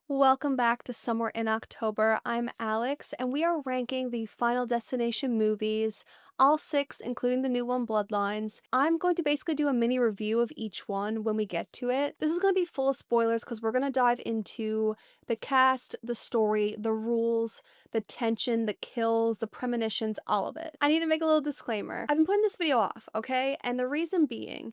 Welcome back to Somewhere in October. I'm Alex, and we are ranking the Final Destination movies, all six, including the new one, Bloodlines. I'm going to basically do a mini review of each one when we get to it. This is going to be full of spoilers because we're going to dive into the cast, the story, the rules, the tension, the kills, the premonitions, all of it. I need to make a little disclaimer. I've been putting this video off, okay? And the reason being,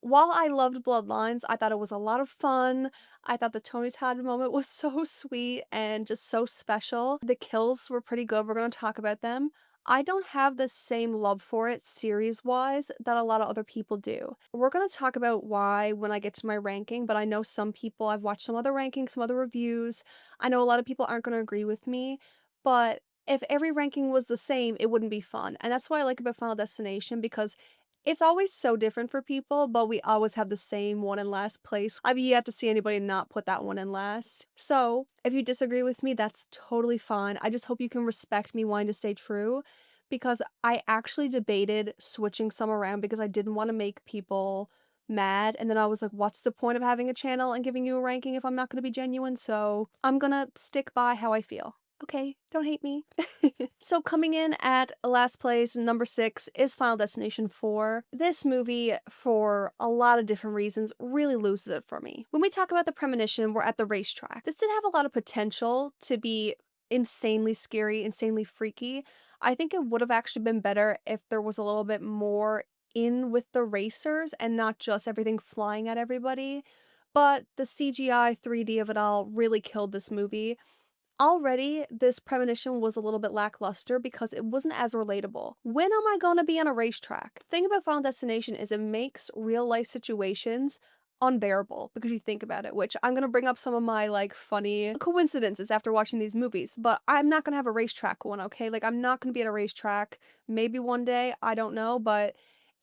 while I loved Bloodlines, I thought it was a lot of fun. I thought the Tony Todd moment was so sweet and just so special. The kills were pretty good. We're going to talk about them. I don't have the same love for it series-wise that a lot of other people do. We're going to talk about why when I get to my ranking, but I know some people, I've watched some other rankings, some other reviews. I know a lot of people aren't going to agree with me, but if every ranking was the same, it wouldn't be fun. And that's what I like about Final Destination, because it's always so different for people, but we always have the same one in last place. I've yet to see anybody not put that one in last. So, if you disagree with me, that's totally fine. I just hope you can respect me wanting to stay true, because I actually debated switching some around because I didn't want to make people mad, and then I was like, what's the point of having a channel and giving you a ranking if I'm not going to be genuine? So, I'm gonna stick by how I feel. Okay, don't hate me. So coming in at last place, number 6, is Final Destination 4. This movie, for a lot of different reasons, really loses it for me. When we talk about the premonition, we're at the racetrack. This did have a lot of potential to be insanely scary, insanely freaky. I think it would have actually been better if there was a little bit more in with the racers and not just everything flying at everybody. But the CGI 3D of it all really killed this movie. Already, this premonition was a little bit lackluster because it wasn't as relatable. When am I gonna be on a racetrack? The thing about Final Destination is it makes real life situations unbearable because you think about it, which I'm gonna bring up some of my like funny coincidences after watching these movies, but I'm not gonna have a racetrack one, okay? Like, I'm not gonna be at a racetrack. Maybe one day, I don't know, but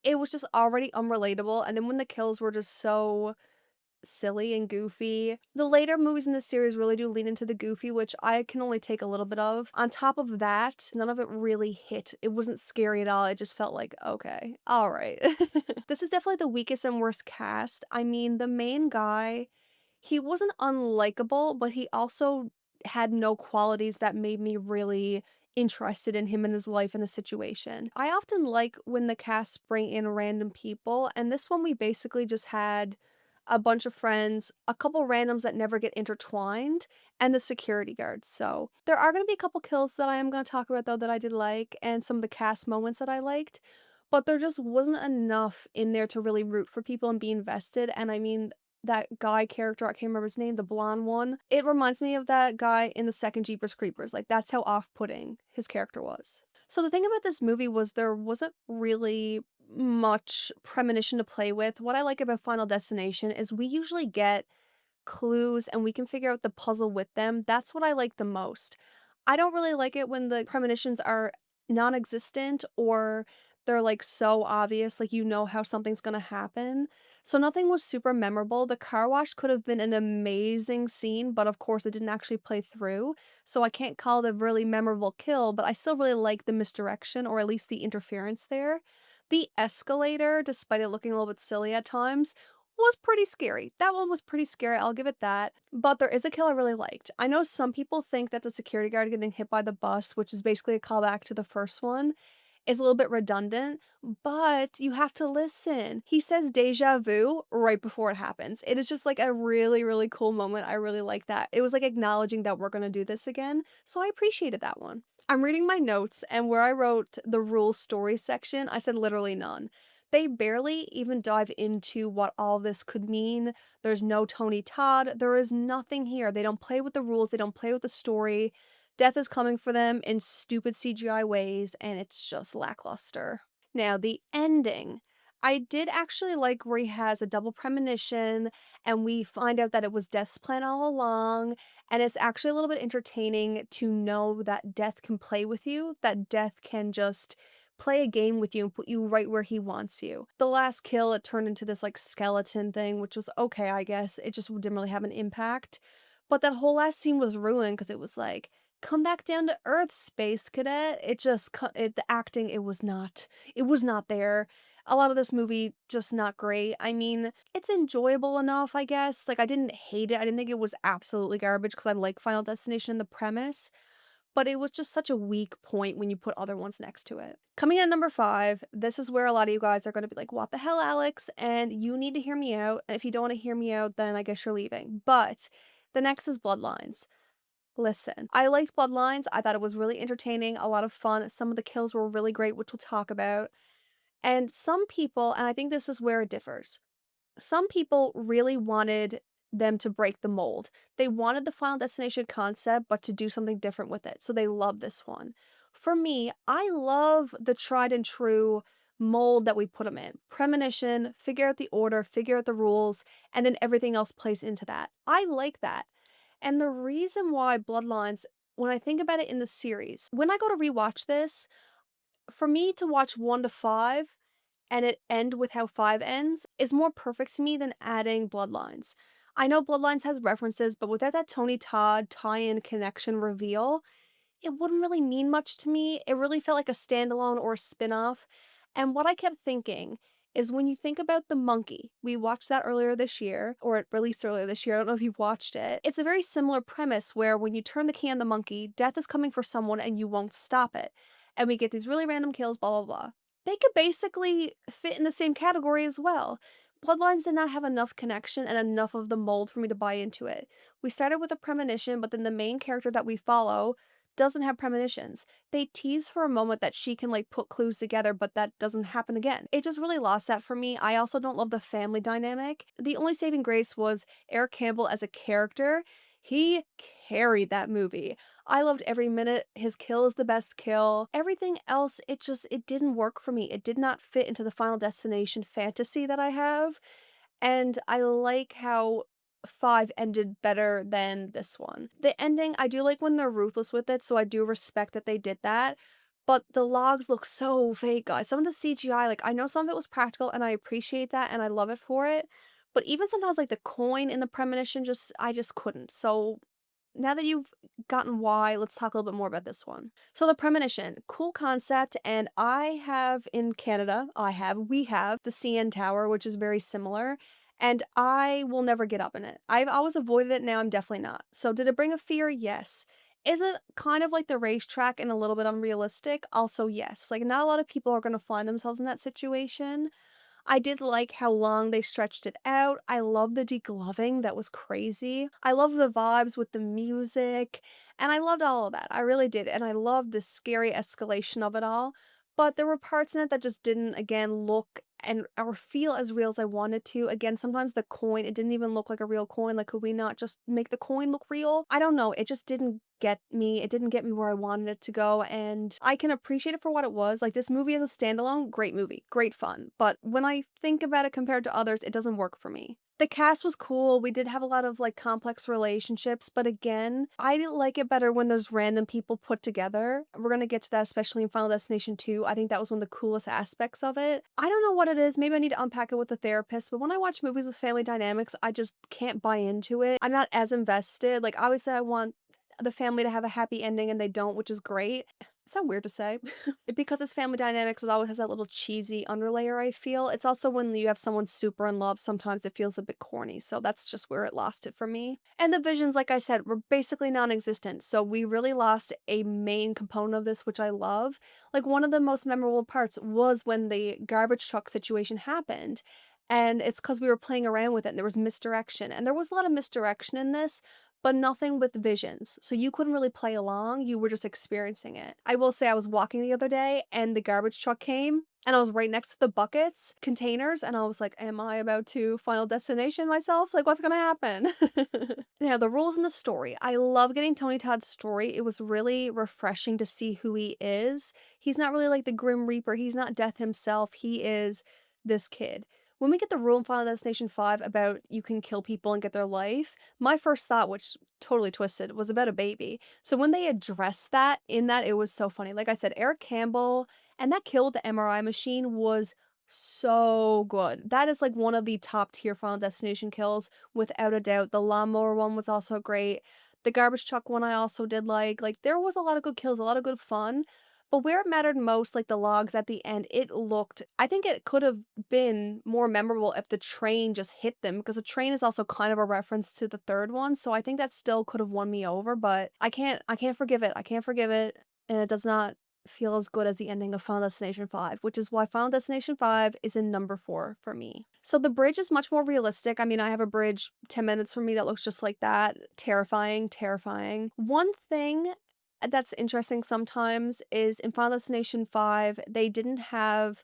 it was just already unrelatable. And then when the kills were just so silly and goofy. The later movies in the series really do lean into the goofy, which I can only take a little bit of. On top of that, none of it really hit. It wasn't scary at all. It just felt like, okay, all right. This is definitely the weakest and worst cast. I mean, the main guy, he wasn't unlikable, but he also had no qualities that made me really interested in him and his life and the situation. I often like when the cast bring in random people, and this one we basically just had a bunch of friends, a couple randoms that never get intertwined, and the security guards. So there are going to be a couple kills that I am going to talk about though that I did like, and some of the cast moments that I liked, but there just wasn't enough in there to really root for people and be invested. And I mean, that guy character, I can't remember his name, the blonde one, it reminds me of that guy in the second Jeepers Creepers. Like, that's how off-putting his character was. So the thing about this movie was there wasn't really much premonition to play with. What I like about Final Destination is we usually get clues and we can figure out the puzzle with them. That's what I like the most. I don't really like it when the premonitions are non-existent or they're like so obvious, like you know how something's gonna happen. So nothing was super memorable. The car wash could have been an amazing scene, but of course it didn't actually play through. So I can't call it a really memorable kill, but I still really like the misdirection or at least the interference there. The escalator, despite it looking a little bit silly at times, was pretty scary. That one was pretty scary, I'll give it that. But there is a kill I really liked. I know some people think that the security guard getting hit by the bus, which is basically a callback to the first one, is a little bit redundant, but you have to listen. He says deja vu right before it happens. It is just like a really, really cool moment. I really like that. It was like acknowledging that we're gonna do this again, so I appreciated that one. I'm reading my notes, and where I wrote the rules story section, I said literally none. They barely even dive into what all this could mean. There's no Tony Todd. There is nothing here. They don't play with the rules. They don't play with the story. Death is coming for them in stupid CGI ways, and it's just lackluster. Now, the ending. I did actually like where he has a double premonition, and we find out that it was Death's plan all along, and it's actually a little bit entertaining to know that Death can play with you, that Death can just play a game with you and put you right where he wants you. The last kill, it turned into this like skeleton thing, which was okay, I guess. It just didn't really have an impact. But that whole last scene was ruined because it was like, come back down to earth, space cadet. It just, the acting, it was not there. A lot of this movie just not great. I mean, it's enjoyable enough, I guess. Like, I didn't hate it. I didn't think it was absolutely garbage because I like Final Destination and the premise, but it was just such a weak point when you put other ones next to it. Coming in at number 5, this is where a lot of you guys are gonna be like, "What the hell, Alex?" And you need to hear me out, and if you don't wanna hear me out, then I guess you're leaving. But the next is Bloodlines. Listen, I liked Bloodlines, I thought it was really entertaining, a lot of fun, some of the kills were really great, which we'll talk about, and some people, and I think this is where it differs, some people really wanted them to break the mold. They wanted the Final Destination concept, but to do something different with it, so they love this one. For me, I love the tried and true mold that we put them in. Premonition, figure out the order, figure out the rules, and then everything else plays into that. I like that. And the reason why Bloodlines, when I think about it in the series, when I go to rewatch this, for me to watch 1 to 5 and it end with how 5 ends is more perfect to me than adding Bloodlines. I know Bloodlines has references, but without that Tony Todd tie-in connection reveal, it wouldn't really mean much to me. It really felt like a standalone or a spin-off. And what I kept thinking is when you think about The Monkey, we watched that earlier this year, or it released earlier this year. I don't know if you've watched it. It's a very similar premise where when you turn the key on the monkey, death is coming for someone and you won't stop it. And we get these really random kills, blah, blah, blah. They could basically fit in the same category as well. Bloodlines did not have enough connection and enough of the mold for me to buy into it. We started with a premonition, but then the main character that we follow doesn't have premonitions. They tease for a moment that she can like put clues together, but that doesn't happen again. It just really lost that for me. I also don't love the family dynamic. The only saving grace was Eric Campbell as a character. He carried that movie. I loved every minute. His kill is the best kill. Everything else, it didn't work for me. It did not fit into the Final Destination fantasy that I have. And I like how 5 ended better than this one. The ending, I do like when they're ruthless with it, so I do respect that they did that. But the logs look so fake, guys. Some of the CGI, like, I know some of it was practical, and I appreciate that, and I love it for it. But even sometimes, like, the coin in the premonition, I just couldn't. So now that you've gotten why, let's talk a little bit more about this one. So the premonition, cool concept, and I have in Canada, we have the CN Tower, which is very similar, and I will never get up in it. I've always avoided it, now I'm definitely not. So did it bring a fear? Yes. Is it kind of like the racetrack and a little bit unrealistic? Also, yes. Like, not a lot of people are gonna find themselves in that situation. I did like how long they stretched it out. I love the degloving, that was crazy. I love the vibes with the music, and I loved all of that. I really did, and I loved the scary escalation of it all. But there were parts in it that just didn't, again, look and or feel as real as I wanted to. Again, sometimes the coin, it didn't even look like a real coin. Like, could we not just make the coin look real? I don't know. It just didn't get me. It didn't get me where I wanted it to go, and I can appreciate it for what it was. Like, this movie as a standalone, great movie, great fun. But when I think about it compared to others, it doesn't work for me. The cast was cool. We did have a lot of like complex relationships, but again, I didn't like it better when there's random people put together. We're gonna get to that, especially in Final Destination 2. I think that was one of the coolest aspects of it. I don't know what it is. Maybe I need to unpack it with a therapist, but when I watch movies with family dynamics, I just can't buy into it. I'm not as invested. Like, obviously, I want the family to have a happy ending and they don't, which is great. Is that weird to say? Because it's family dynamics, it always has that little cheesy underlayer, I feel. It's also when you have someone super in love, sometimes it feels a bit corny, so that's just where it lost it for me. And the visions, like I said, were basically non-existent, so we really lost a main component of this, which I love. Like, one of the most memorable parts was when the garbage truck situation happened, and it's because we were playing around with it, and there was misdirection, and there was a lot of misdirection in this, but nothing with visions. So you couldn't really play along, you were just experiencing it. I will say I was walking the other day and the garbage truck came and I was right next to the buckets, containers, and I was like, am I about to Final Destination myself? Like, what's gonna happen? Now, the rules in the story. I love getting Tony Todd's story. It was really refreshing to see who he is. He's not really like the Grim Reaper, he's not death himself, he is this kid. When we get the rule in Final Destination 5 about you can kill people and get their life, my first thought, which totally twisted, was about a baby. So when they addressed that in that, it was so funny. Like I said, Eric Campbell and that kill with the MRI machine was so good. That is like one of the top tier Final Destination kills, without a doubt. The lawnmower one was also great. The garbage truck one I also did like. Like, there was a lot of good kills, a lot of good fun. But where it mattered most, like the logs at the end, I think it could have been more memorable if the train just hit them, because the train is also kind of a reference to the third one, so I think that still could have won me over, but I can't forgive it. I can't forgive it, and it does not feel as good as the ending of Final Destination 5, which is why Final Destination 5 is in number 4 for me. So the bridge is much more realistic. I mean, I have a bridge 10 minutes from me that looks just like that. Terrifying, terrifying. One thing that's interesting sometimes is in Final Destination 5, they didn't have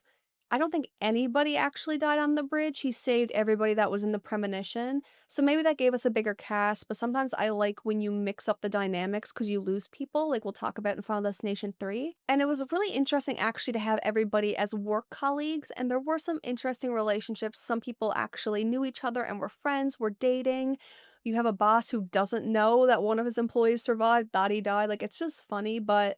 I don't think anybody actually died on the bridge. He saved everybody that was in the premonition. So maybe that gave us a bigger cast, but sometimes I like when you mix up the dynamics because you lose people, like we'll talk about in Final Destination 3. And it was really interesting actually to have everybody as work colleagues, and there were some interesting relationships. Some people actually knew each other and were friends, were dating. You have a boss who doesn't know that one of his employees survived, thought he died. Like, it's just funny, but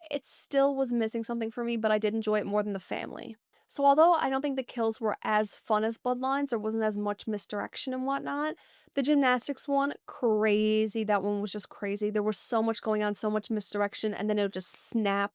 it still was missing something for me, but I did enjoy it more than the family. So although I don't think the kills were as fun as Bloodlines, there wasn't as much misdirection and whatnot, the gymnastics one, crazy. That one was just crazy. There was so much going on, so much misdirection, and then it would just snap.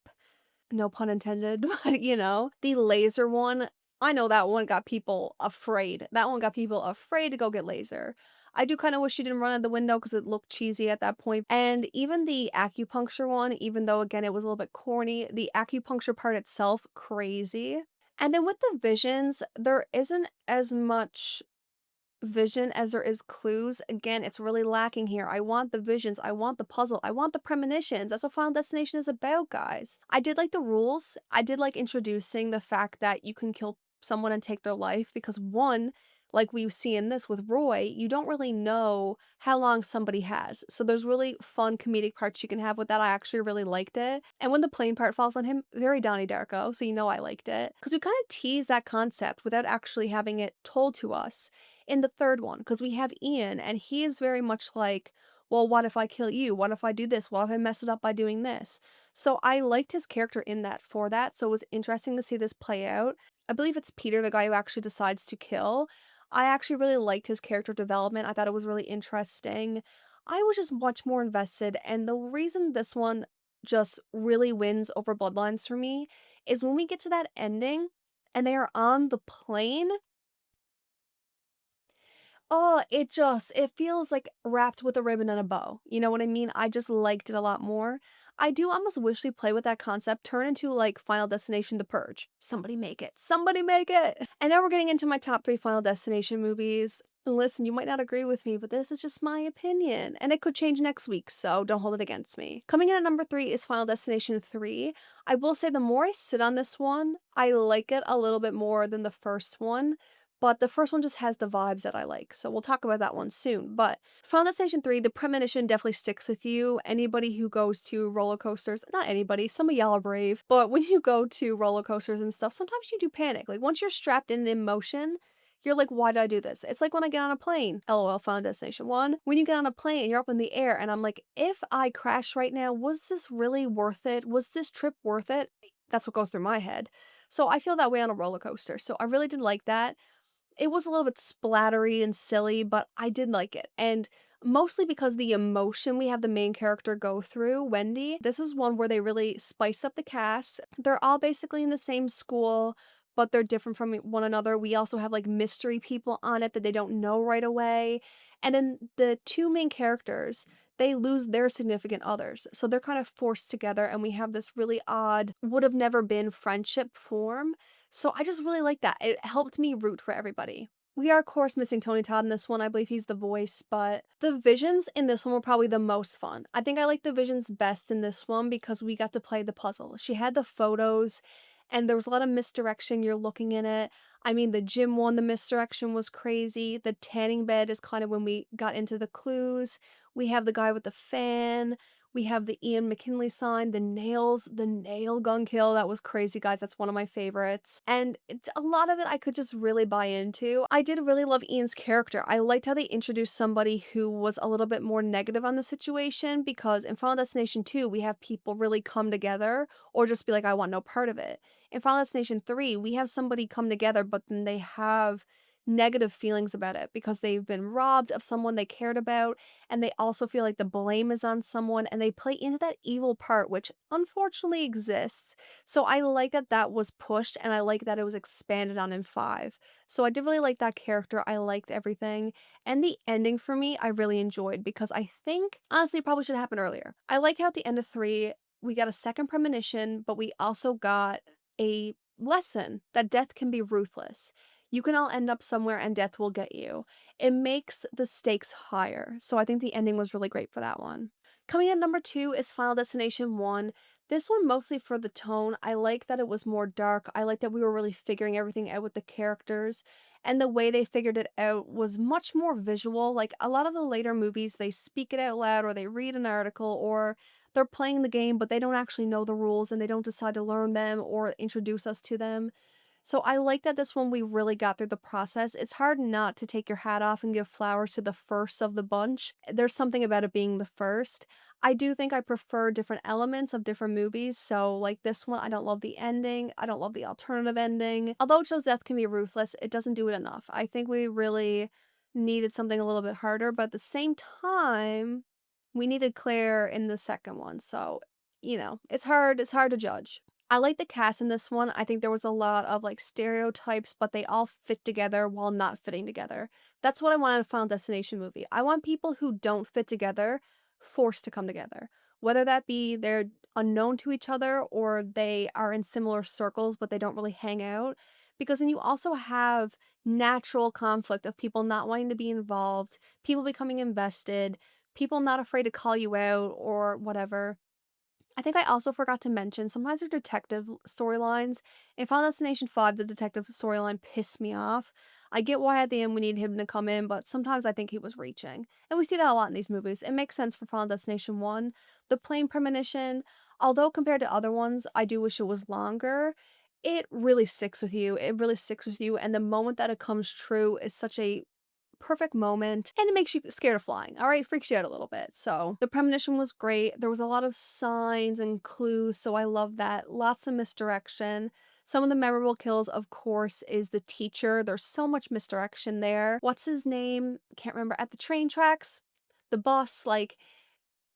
No pun intended, but the laser one, I know that one got people afraid. That one got people afraid to go get laser. I do kind of wish she didn't run out the window because it looked cheesy at that point. And even the acupuncture one, even though again it was a little bit corny, the acupuncture part itself, crazy. And then with the visions, there isn't as much vision as there is clues. Again, it's really lacking here. I want the visions, I want the puzzle, I want the premonitions. That's what Final Destination is about, guys. I did like the rules. I did like introducing the fact that you can kill someone and take their life because one, like we see in this with Roy, you don't really know how long somebody has. So there's really fun comedic parts you can have with that. I actually really liked it. And when the plane part falls on him, very Donnie Darko, so I liked it. Because we kind of tease that concept without actually having it told to us in the third one, because we have Ian, and he is very much like, well, what if I kill you? What if I do this? What if I mess it up by doing this? So I liked his character in that for that. So it was interesting to see this play out. I believe it's Peter, the guy who actually decides to kill. I actually really liked his character development. I thought it was really interesting. I was just much more invested, and the reason this one just really wins over Bloodlines for me is when we get to that ending and they are on the plane. Oh, it feels like wrapped with a ribbon and a bow. You know what I mean? I just liked it a lot more. I do almost wish they play with that concept, turn into like Final Destination The Purge. Somebody make it. Somebody make it. And now we're getting into my top 3 Final Destination movies. Listen, you might not agree with me, but this is just my opinion, and it could change next week, so don't hold it against me. Coming in at number 3 is Final Destination 3. I will say the more I sit on this one, I like it a little bit more than the first one. But the first one just has the vibes that I like, so we'll talk about that one soon. But Final Destination 3, the premonition definitely sticks with you. Anybody who goes to roller coasters, not anybody, some of y'all are brave, but when you go to roller coasters and stuff, sometimes you do panic. Like once you're strapped in motion, you're like, why did I do this? It's like when I get on a plane, LOL, Final Destination 1. When you get on a plane and you're up in the air, and I'm like, if I crash right now, was this really worth it? Was this trip worth it? That's what goes through my head. So I feel that way on a roller coaster. So I really did like that. It was a little bit splattery and silly, but I did like it, and mostly because the emotion we have the main character go through, Wendy, this is one where they really spice up the cast. They're all basically in the same school, but they're different from one another. We also have, like, mystery people on it that they don't know right away, and then the 2 main characters, they lose their significant others, so they're kind of forced together, and we have this really odd, would-have never been friendship form. So I just really like that. It helped me root for everybody. We are, of course, missing Tony Todd in this one. I believe he's the voice, but the visions in this one were probably the most fun. I think I like the visions best in this one because we got to play the puzzle. She had the photos, and there was a lot of misdirection. You're looking in it. I mean, the gym one, the misdirection was crazy. The tanning bed is kind of when we got into the clues. We have the guy with the fan. We have the Ian McKinley sign, the nails, the nail gun kill. That was crazy, guys. That's one of my favorites. And a lot of it I could just really buy into. I did really love Ian's character. I liked how they introduced somebody who was a little bit more negative on the situation because in Final Destination 2, we have people really come together or just be like, I want no part of it. In Final Destination 3, we have somebody come together, but then they have negative feelings about it because they've been robbed of someone they cared about, and they also feel like the blame is on someone, and they play into that evil part, which unfortunately exists. So I like that that was pushed, and I like that it was expanded on in 5. So I did really like that character, I liked everything, and the ending for me, I really enjoyed because I think honestly, it probably should happen earlier. I like how at the end of 3, we got a second premonition, but we also got a lesson that death can be ruthless. You can all end up somewhere and death will get you. It makes the stakes higher, so I think the ending was really great for that one. Coming in number 2 is Final Destination 1. This one mostly for the tone. I like that it was more dark. I like that we were really figuring everything out with the characters, and the way they figured it out was much more visual. Like a lot of the later movies, they speak it out loud or they read an article or they're playing the game, but they don't actually know the rules and they don't decide to learn them or introduce us to them. So I like that this one we really got through the process. It's hard not to take your hat off and give flowers to the first of the bunch. There's something about it being the first. I do think I prefer different elements of different movies. So, like this one, I don't love the ending. I don't love the alternative ending. Although it shows death can be ruthless, it doesn't do it enough. I think we really needed something a little bit harder, but at the same time, we needed Claire in the second one. So, it's hard to judge. I like the cast in this one. I think there was a lot of like stereotypes, but they all fit together while not fitting together. That's what I want in a Final Destination movie. I want people who don't fit together forced to come together. Whether that be they're unknown to each other or they are in similar circles but they don't really hang out. Because then you also have natural conflict of people not wanting to be involved, people becoming invested, people not afraid to call you out or whatever. I think I also forgot to mention sometimes their detective storylines. In Final Destination 5, the detective storyline pissed me off. I get why at the end we need him to come in, but sometimes I think he was reaching. And we see that a lot in these movies. It makes sense for Final Destination 1. The plane premonition, although compared to other ones, I do wish it was longer. It really sticks with you. It really sticks with you. And the moment that it comes true is such a perfect moment, and it makes you scared of flying, all right? Freaks you out a little bit. So the premonition was great. There was a lot of signs and clues, so I love that. Lots of misdirection. Some of the memorable kills, of course, is the teacher. There's so much misdirection there. What's his name? Can't remember. At the train tracks, the bus, like,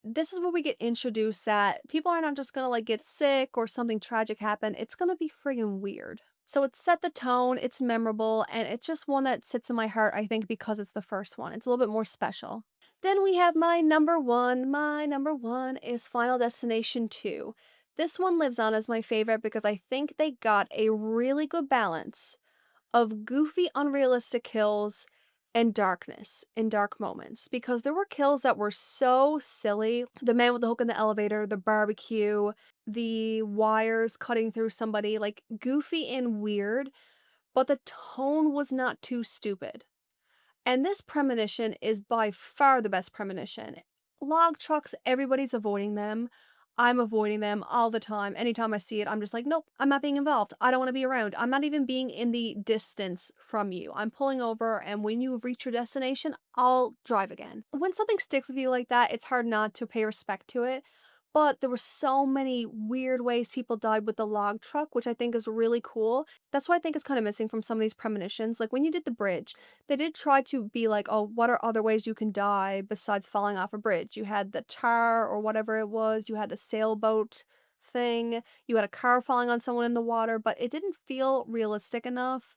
this is where we get introduced that people are not just gonna like get sick or something tragic happen. It's gonna be friggin' weird. So it set the tone, it's memorable, and it's just one that sits in my heart, I think, because it's the first one. It's a little bit more special. Then we have my number one. My number one is Final Destination 2. This one lives on as my favorite because I think they got a really good balance of goofy, unrealistic kills and darkness in dark moments because there were kills that were so silly. The man with the hook in the elevator, the barbecue, the wires cutting through somebody, like goofy and weird, but the tone was not too stupid. And this premonition is by far the best premonition. Log trucks, everybody's avoiding them. I'm avoiding them all the time. Anytime I see it, I'm just like, nope, I'm not being involved. I don't want to be around. I'm not even being in the distance from you. I'm pulling over, and when you reach your destination, I'll drive again. When something sticks with you like that, it's hard not to pay respect to it. But there were so many weird ways people died with the log truck, which I think is really cool. That's what I think is kind of missing from some of these premonitions. Like when you did the bridge, they did try to be like, oh, what are other ways you can die besides falling off a bridge? You had the tar or whatever it was, you had the sailboat thing, you had a car falling on someone in the water, but it didn't feel realistic enough.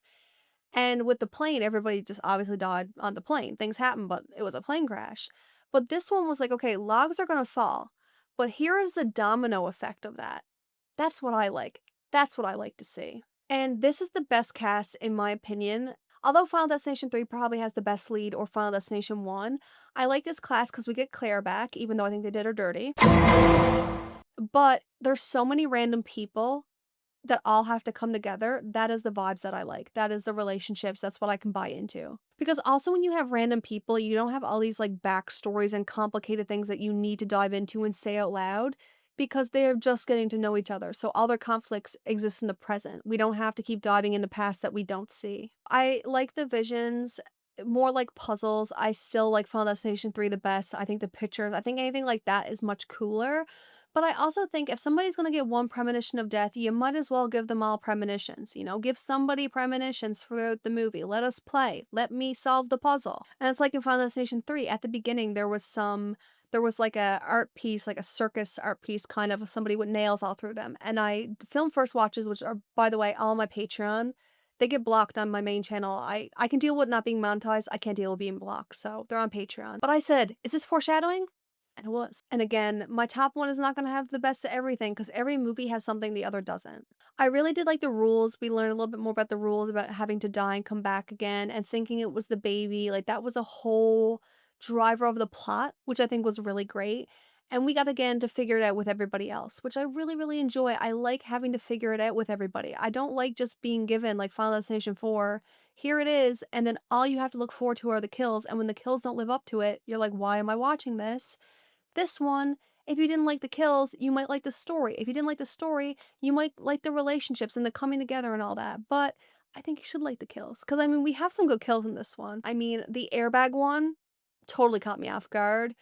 And with the plane, everybody just obviously died on the plane. Things happen, but it was a plane crash. But this one was like, okay, logs are gonna fall, but here is the domino effect of that. That's what I like. That's what I like to see. And this is the best cast, in my opinion. Although Final Destination 3 probably has the best lead or Final Destination 1, I like this class because we get Claire back, even though I think they did her dirty. But there's so many random people that all have to come together. That is the vibes that I like. That is the relationships. That's what I can buy into. Because also when you have random people, you don't have all these like backstories and complicated things that you need to dive into and say out loud because they're just getting to know each other. So all their conflicts exist in the present. We don't have to keep diving into past that we don't see. I like the visions more like puzzles. I still like Final Destination 3 the best. I think the pictures, I think anything like that is much cooler. But I also think if somebody's gonna get one premonition of death, you might as well give them all premonitions, give somebody premonitions throughout the movie. Let us play. Let me solve the puzzle. And it's like in Final Destination 3, at the beginning, there was like a art piece, like a circus art piece kind of somebody with nails all through them. And the film first watches, which are, by the way, all on my Patreon, they get blocked on my main channel. I can deal with not being monetized. I can't deal with being blocked. So they're on Patreon. But I said, is this foreshadowing? And it was. And again, my top one is not gonna have the best of everything because every movie has something the other doesn't. I really did like the rules. We learned a little bit more about the rules about having to die and come back again and thinking it was the baby. Like that was a whole driver of the plot, which I think was really great. And we got again to figure it out with everybody else, which I really, really enjoy. I like having to figure it out with everybody. I don't like just being given like Final Destination 4, here it is, and then all you have to look forward to are the kills. And when the kills don't live up to it, you're like, why am I watching this? This one, if you didn't like the kills, you might like the story. If you didn't like the story, you might like the relationships and the coming together and all that. But I think you should like the kills. Because, I mean, we have some good kills in this one. I mean, the airbag one totally caught me off guard.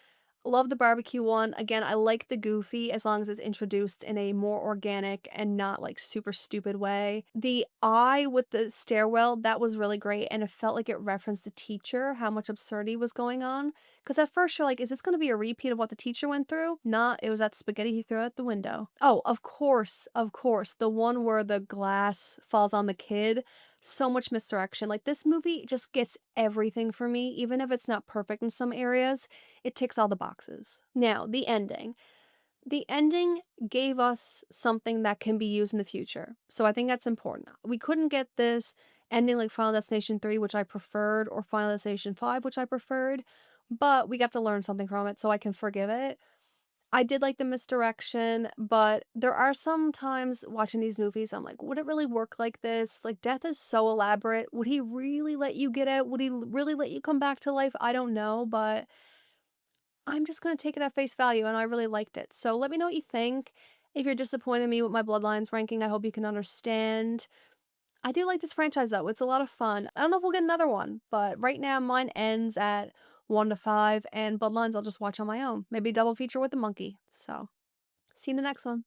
Love the barbecue one. Again, I like the goofy as long as it's introduced in a more organic and not like super stupid way. The eye with the stairwell, that was really great. And it felt like it referenced the teacher, how much absurdity was going on. Because at first you're like, is this going to be a repeat of what the teacher went through? Nah, it was that spaghetti he threw out the window. Oh, of course. The one where the glass falls on the kid. So much misdirection. Like this movie just gets everything for me, even if it's not perfect in some areas. It ticks all the boxes. Now, the ending. The ending gave us something that can be used in the future. So I think that's important. We couldn't get this ending like Final Destination 3, which I preferred, or Final Destination 5, which I preferred, but we got to learn something from it, so I can forgive it. I did like the misdirection, but there are some times watching these movies, I'm like, would it really work like this? Like, death is so elaborate. Would he really let you get out? Would he really let you come back to life? I don't know, but I'm just gonna take it at face value, and I really liked it. So let me know what you think. If you're disappointed in me with my Bloodlines ranking, I hope you can understand. I do like this franchise though, it's a lot of fun. I don't know if we'll get another one, but right now mine ends at 1 to 5, and Bloodlines I'll just watch on my own. Maybe double feature with the monkey. So, see you in the next one.